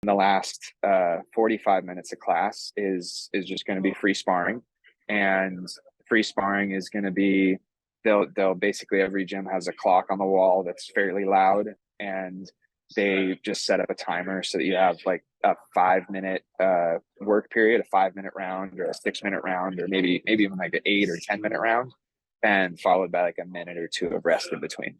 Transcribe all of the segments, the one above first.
the last 45 minutes of class is just going to be free sparring. And free sparring is going to be, they'll basically, every gym has a clock on the wall that's fairly loud, and they just set up a timer so that you have like a 5 minute work period, a 5 minute round, or a 6 minute round, or maybe even like an 8 or 10 minute round, and followed by like a minute or two of rest in between.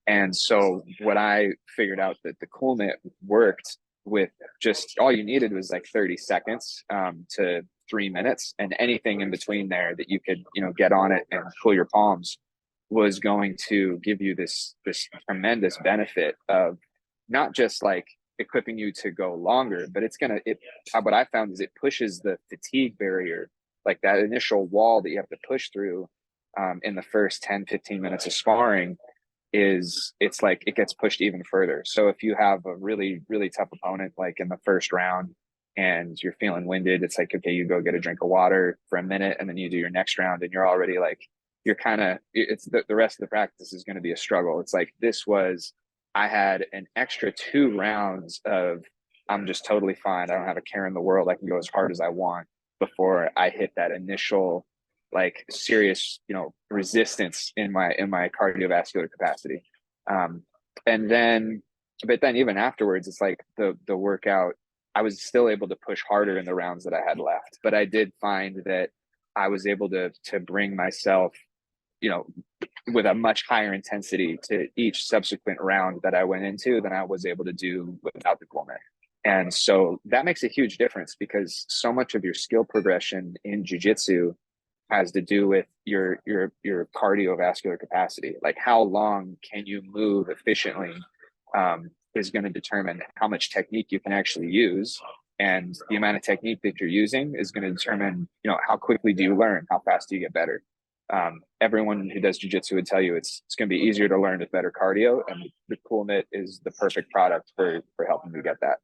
And so what I figured out, that the CoolMitt worked with, just all you needed was like 30 seconds to 3 minutes, and anything in between there that you could, get on it and cool your palms, was going to give you this tremendous benefit of not just like equipping you to go longer, but what I found is it pushes the fatigue barrier, like that initial wall that you have to push through in the first 10-15 minutes of sparring. It's like it gets pushed even further. So if you have a really, really tough opponent, like in the first round, and you're feeling winded, it's like, okay, you go get a drink of water for a minute, and then you do your next round, and you're already like, it's the rest of the practice is going to be a struggle. It's like, I had an extra 2 rounds of, I'm just totally fine, I don't have a care in the world, I can go as hard as I want, before I hit that initial like serious, resistance in my cardiovascular capacity. And then, but then even afterwards, it's like the workout, I was still able to push harder in the rounds that I had left. But I did find that I was able to bring myself, with a much higher intensity to each subsequent round that I went into than I was able to do without the CoolMitt. And so that makes a huge difference, because so much of your skill progression in jiu-jitsu has to do with your cardiovascular capacity. Like, how long can you move efficiently is going to determine how much technique you can actually use, and the amount of technique that you're using is going to determine, how quickly do you learn, how fast do you get better. Everyone who does jiu-jitsu would tell you it's going to be easier to learn with better cardio, and the CoolMitt is the perfect product for helping you get that.